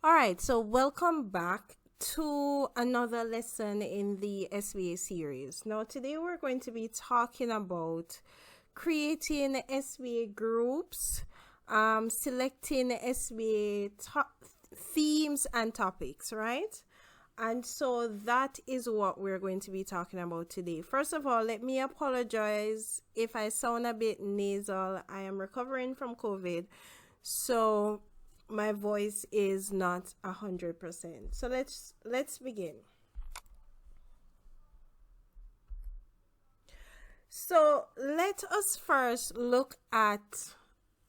All right, so welcome back to another lesson in the SBA series. Now, today we're going to be talking about creating SBA groups, selecting SBA themes and topics, right? And so that is what we're going to be talking about today. First of all, let me apologize if I sound a bit nasal. I am recovering from COVID, so my voice is not 100%. So let's begin. So let us first look at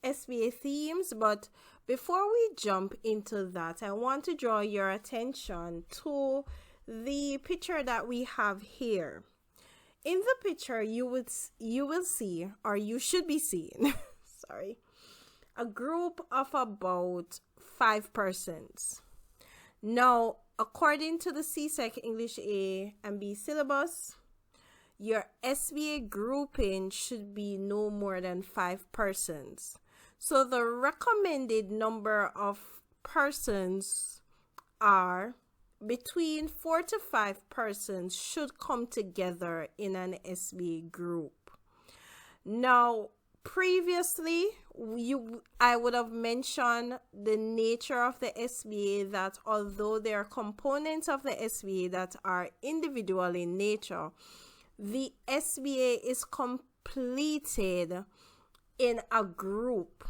SBA themes, but before we jump into that, I want to draw your attention to the picture that we have here. In the picture, you will see, or you should be seeing, sorry, a group of about 5 persons. Now, according to the CSEC English A and B syllabus, your SBA grouping should be no more than 5 persons. So the recommended number of persons are between 4 to 5 persons should come together in an SBA group. Now, previously, I would have mentioned the nature of the SBA, that although there are components of the SBA that are individual in nature, the SBA is completed in a group.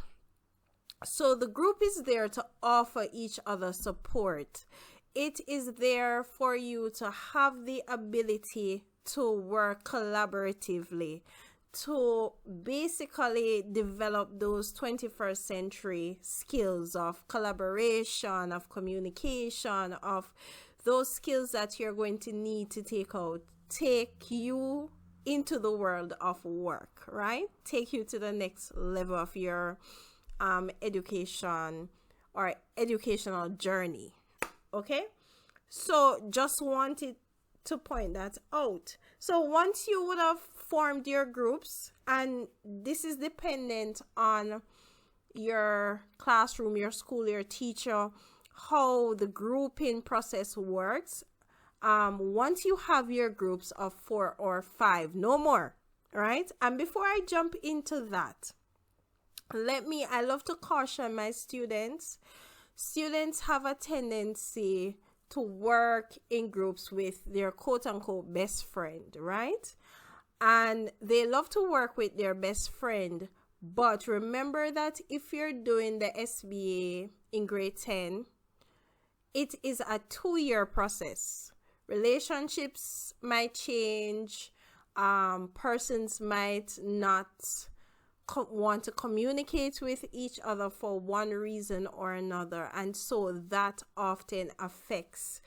So the group is there to offer each other support. It is there for you to have the ability to work collaboratively, to basically develop those 21st century skills of collaboration, of communication, of those skills that you're going to need to take you into the world of work, right? Take you to the next level of your education or educational journey. Okay? So just wanted to point that out. So once you would have formed your groups, and this is dependent on your classroom, your school, your teacher, how the grouping process works. Once you have your groups of 4 or 5, no more, right? And before I jump into that, I love to caution my students. Students have a tendency to work in groups with their quote-unquote best friend, right? And they love to work with their best friend. But remember that if you're doing the SBA in grade 10, it is a 2-year process. Relationships might change. Persons might not want to communicate with each other for one reason or another, and so that often affects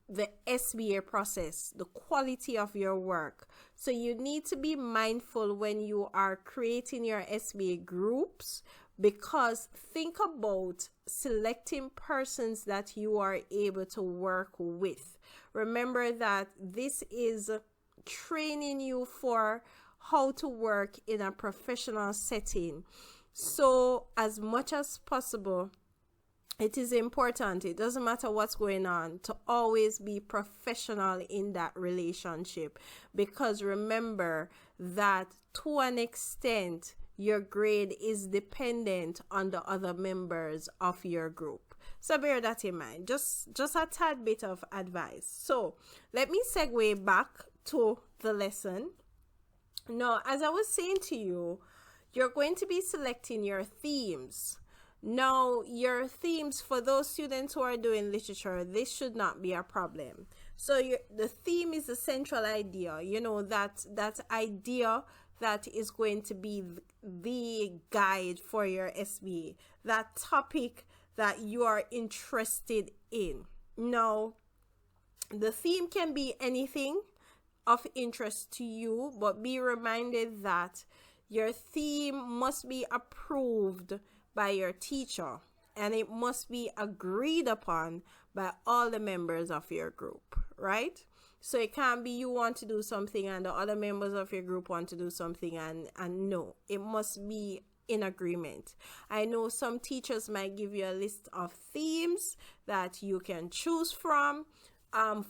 the SBA process, the quality of your work. So you need to be mindful when you are creating your SBA groups, because think about selecting persons that you are able to work with. Remember that this is training you for how to work in a professional setting. So as much as possible, it is important, it doesn't matter what's going on, to always be professional in that relationship, because remember that to an extent your grade is dependent on the other members of your group. So bear that in mind. Just a tad bit of advice. So let me segue back to the lesson. Now, as I was saying to you, you're going to be selecting your themes. Now, your themes, for those students who are doing literature, this should not be a problem. So the theme is the central idea, that idea that is going to be the guide for your SBA, that topic that you are interested in. Now, the theme can be anything of interest to you, but be reminded that your theme must be approved by your teacher, and it must be agreed upon by all the members of your group, right? So it can't be you want to do something and the other members of your group want to do something, and no, it must be in agreement. I know some teachers might give you a list of themes that you can choose from.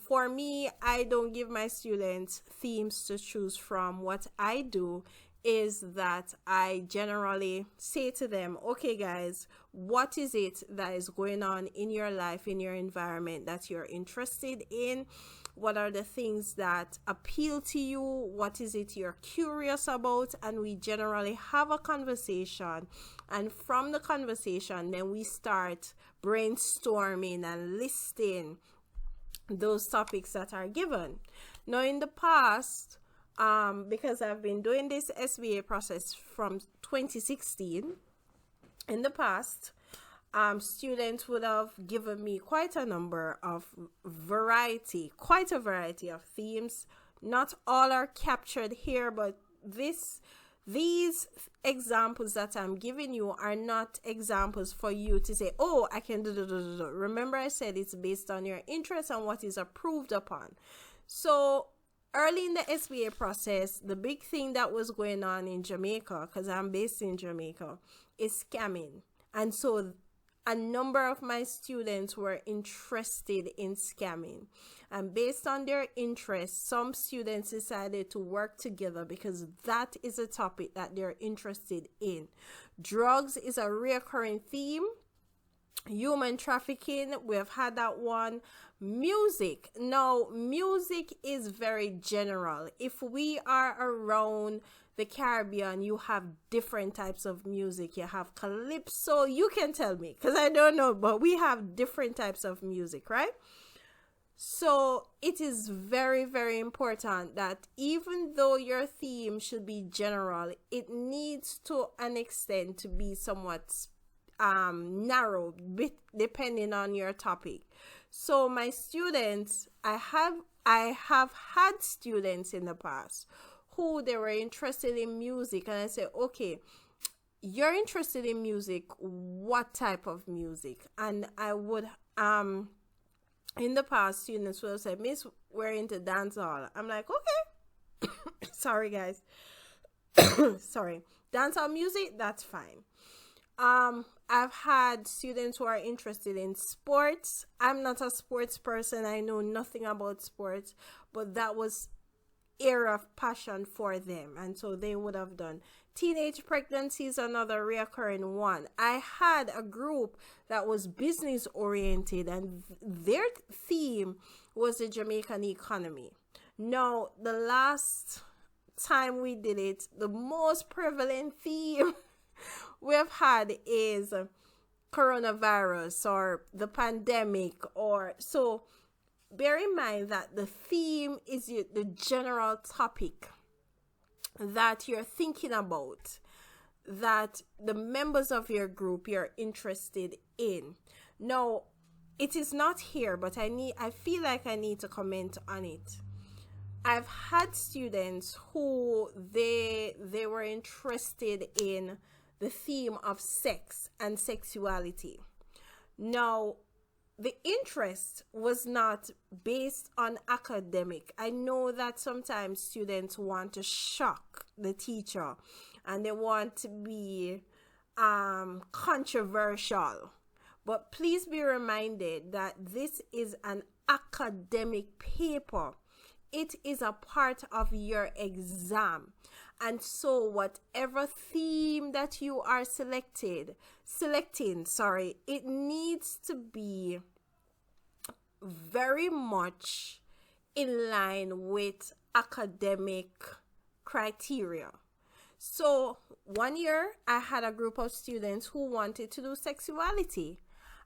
For me, I don't give my students themes to choose from. What I do is that I generally say to them, okay guys, what is it that is going on in your life, in your environment that you're interested in? What are the things that appeal to you? What is it you're curious about? And we generally have a conversation, and from the conversation then we start brainstorming and listing those topics that are given. Now in the past, because I've been doing this SBA process from 2016, in the past, students would have given me quite a variety of themes. Not all are captured here, but these examples that I'm giving you are not examples for you to say, oh, I can do. Remember, I said it's based on your interest and what is approved upon. So early in the SBA process, the big thing that was going on in Jamaica, because I'm based in Jamaica, is scamming. And so a number of my students were interested in scamming. And based on their interest, some students decided to work together because that is a topic that they're interested in. Drugs is a recurring theme. Human trafficking, we have had that one. Music. Now, music is very general. If we are around the Caribbean, you have different types of music. You have calypso. You can tell me because I don't know, but we have different types of music, right? So it is very, very important that even though your theme should be general, it needs to an extent to be somewhat narrow, depending on your topic. So my students, I have had students in the past who they were interested in music, and I said, okay, you're interested in music, what type of music? And I would in the past, students will say, Miss, we're into dancehall. I'm like, okay. Sorry guys. Sorry. Dancehall music, that's fine. I've had students who are interested in sports. I'm not a sports person. I know nothing about sports, but that was area of passion for them, and so they would have done. Teenage pregnancy is another reoccurring one. I had a group that was business oriented, and their theme was the Jamaican economy. Now, the last time we did it, the most prevalent theme we've had is coronavirus or the pandemic, or so. Bear in mind that the theme is the general topic that you're thinking about, that the members of your group you're interested in. Now, it is not here, but I feel like I need to comment on it. I've had students who they were interested in the theme of sex and sexuality. Now, the interest was not based on academic. I know that sometimes students want to shock the teacher and they want to be controversial. But please be reminded that this is an academic paper. It is a part of your exam. And so whatever theme that you are selecting, it needs to be very much in line with academic criteria. So one year I had a group of students who wanted to do sexuality,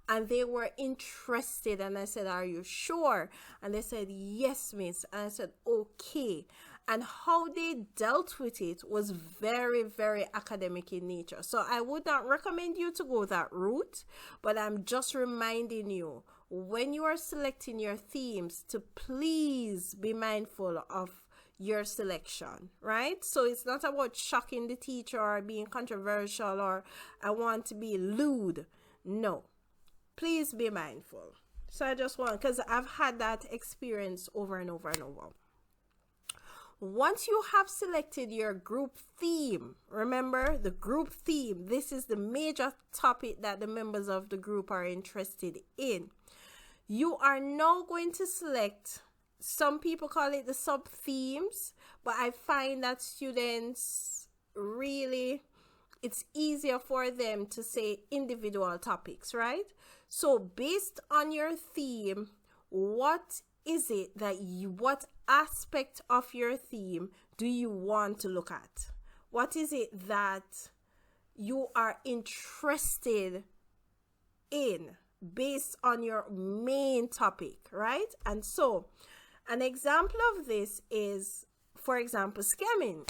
and they were interested, and I said, are you sure? And they said, yes, miss. And I said, okay. And how they dealt with it was very, very academic in nature. So I would not recommend you to go that route, but I'm just reminding you, when you are selecting your themes, to please be mindful of your selection, right? So it's not about shocking the teacher or being controversial or I want to be lewd. No, please be mindful. So I just want, because I've had that experience over and over and over. Once you have selected your group theme, remember the group theme, this is the major topic that the members of the group are interested in. You are now going to select, some people call it the sub-themes, but I find that students really, it's easier for them to say individual topics, right? So based on your theme, what is it that what aspect of your theme do you want to look at? What is it that you are interested in based on your main topic, right? And so an example of this is, for example, scamming.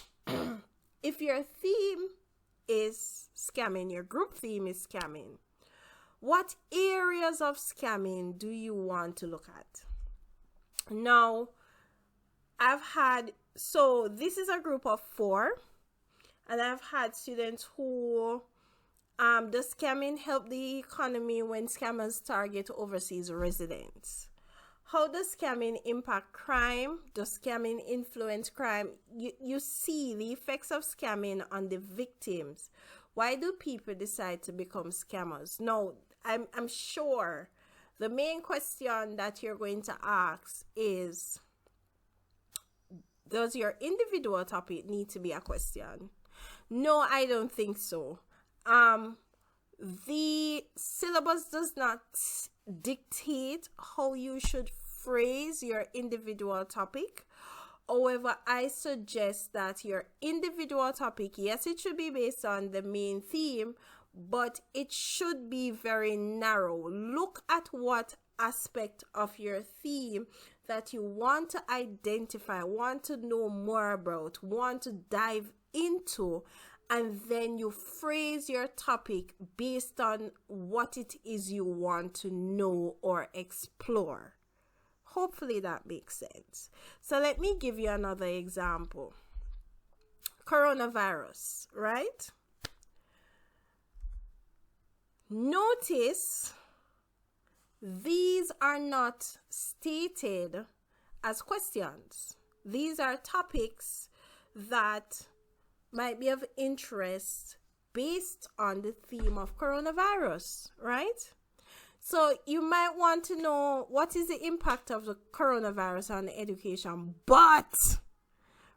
If your theme is scamming, your group theme is scamming, what areas of scamming do you want to look at? Now, so this is a group of 4, and I've had students who, does scamming help the economy when scammers target overseas residents? How does scamming impact crime? Does scamming influence crime? You see the effects of scamming on the victims. Why do people decide to become scammers? Now, I'm sure the main question that you're going to ask is, does your individual topic need to be a question? No, I don't think so. The syllabus does not dictate how you should phrase your individual topic. However, I suggest that your individual topic, yes, it should be based on the main theme, but it should be very narrow. Look at what aspect of your theme that you want to identify, want to know more about, want to dive into, and then you phrase your topic based on what it is you want to know or explore. Hopefully that makes sense. So let me give you another example. Coronavirus, right? Notice these are not stated as questions. These are topics that might be of interest based on the theme of coronavirus, right? So you might want to know, what is the impact of the coronavirus on education? But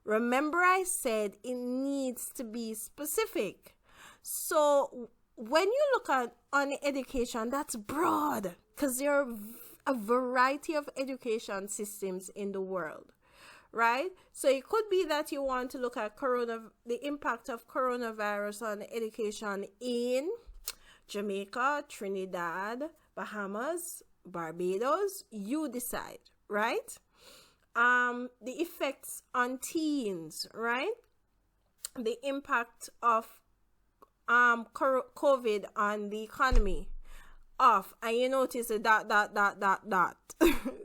remember, I said it needs to be specific. So when you look at on education, that's broad, because there are a variety of education systems in the world, right? So it could be that you want to look at the impact of coronavirus on education in Jamaica, Trinidad, Bahamas, Barbados. You decide, right? The effects on teens, right? The impact of COVID on the economy, off, and you notice a dot.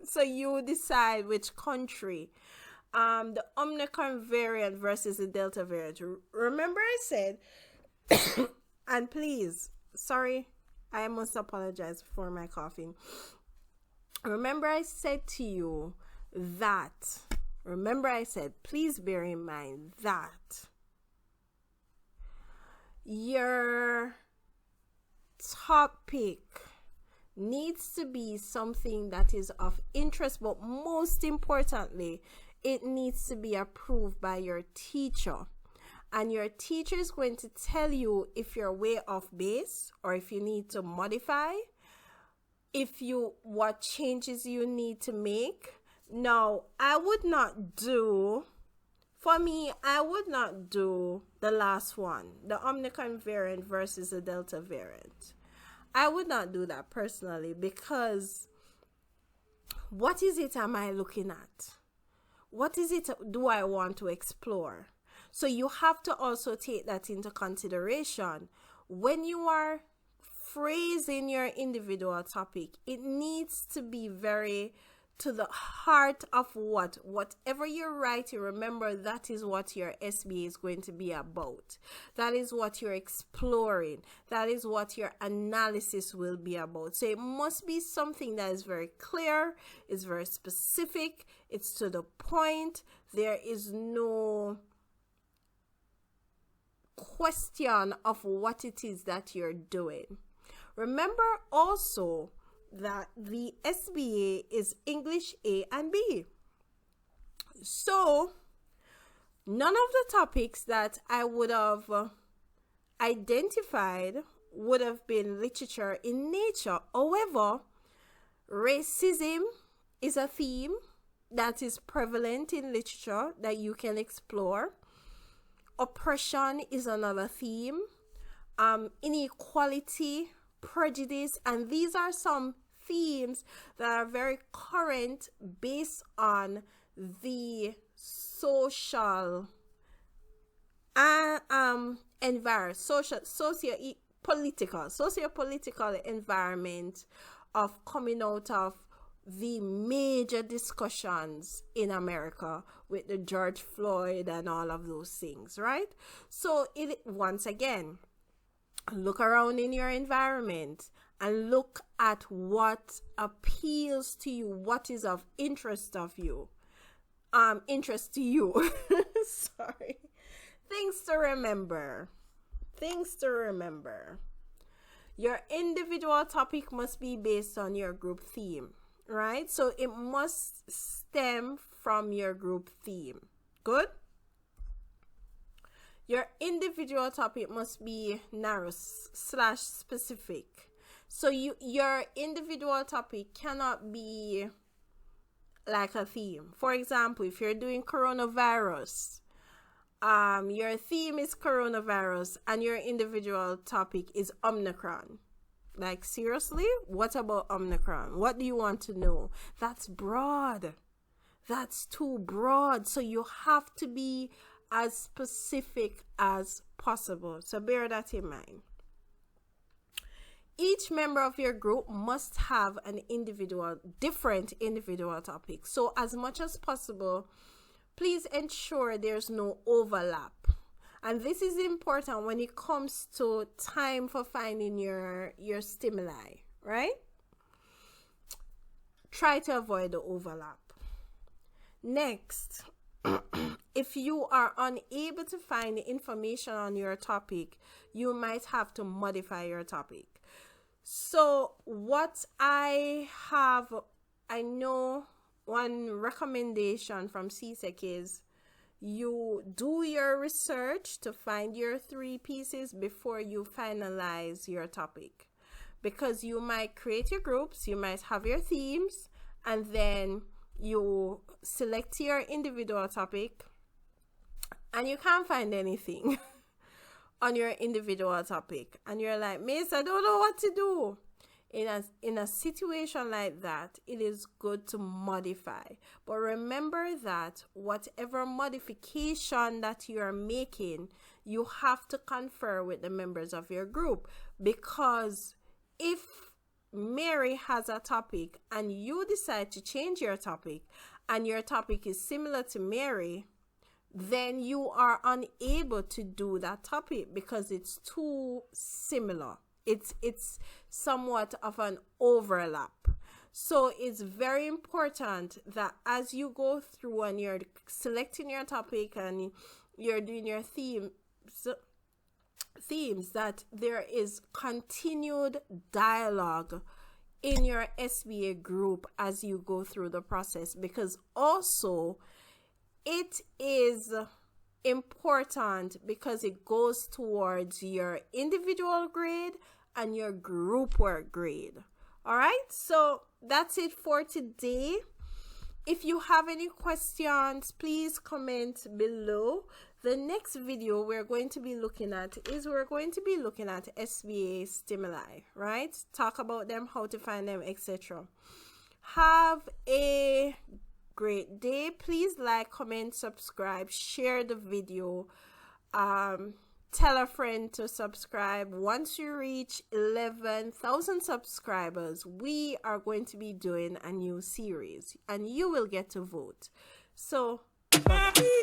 So you decide which country. The Omicron variant versus the Delta variant. Remember I said, and please, sorry, I must apologize for my coughing. Remember I said to you that, please bear in mind that your topic needs to be something that is of interest, but most importantly, it needs to be approved by your teacher. And your teacher is going to tell you if you're way off base or if you need to modify, what changes you need to make. Now, I would not do the last one, the Omicron variant versus the Delta variant. I would not do that personally, because what is it am I looking at? What is it do I want to explore? So you have to also take that into consideration. When you are phrasing your individual topic, it needs to be very to the heart of whatever you're writing. Remember, that is what your SBA is going to be about. That is what you're exploring. That is what your analysis will be about. So it must be something that is very clear, is very specific, it's to the point. There is no question of what it is that you're doing. Remember also that the SBA is English A and B. So none of the topics that I would have identified would have been literature in nature. However, racism is a theme that is prevalent in literature that you can explore. Oppression is another theme. Inequality, prejudice, and these are some themes that are very current based on the social socio-political environment of coming out of the major discussions in America with the George Floyd and all of those things, right? So once again, look around in your environment and look at what appeals to you, what is of interest to you. Sorry. Things to remember. Your individual topic must be based on your group theme, right? So it must stem from your group theme. Good? Your individual topic must be narrow / specific. So your individual topic cannot be like a theme. For example, if you're doing coronavirus, your theme is coronavirus and your individual topic is Omicron. Like, seriously? What about Omicron? What do you want to know? That's broad. That's too broad. So you have to be as specific as possible. So bear that in mind. Each member of your group must have an different individual topic. So as much as possible, please ensure there's no overlap. And this is important when it comes to time for finding your stimuli, right? Try to avoid the overlap. Next, if you are unable to find information on your topic, you might have to modify your topic. So what I know one recommendation from CSEC is you do your research to find your 3 pieces before you finalize your topic. Because you might create your groups, you might have your themes, and then you select your individual topic and you can't find anything on your individual topic. And you're like, Miss, I don't know what to do. In a situation like that, it is good to modify. But remember that whatever modification that you are making, you have to confer with the members of your group. Because if Mary has a topic and you decide to change your topic and your topic is similar to Mary, then you are unable to do that topic because it's too similar. It's somewhat of an overlap. So it's very important that as you go through and you're selecting your topic and you're doing your themes, that there is continued dialogue in your SBA group as you go through the process, because also it is important because it goes towards your individual grade and your group work grade. All right, so that's it for today. If you have any questions, please comment below. The next video we're going to be looking at SBA stimuli, right? Talk about them, how to find them, etc. Have a great day. Please like, comment, subscribe, share the video. tell a friend to subscribe. Once you reach 11,000 subscribers, we are going to be doing a new series and you will get to vote. So bye-bye.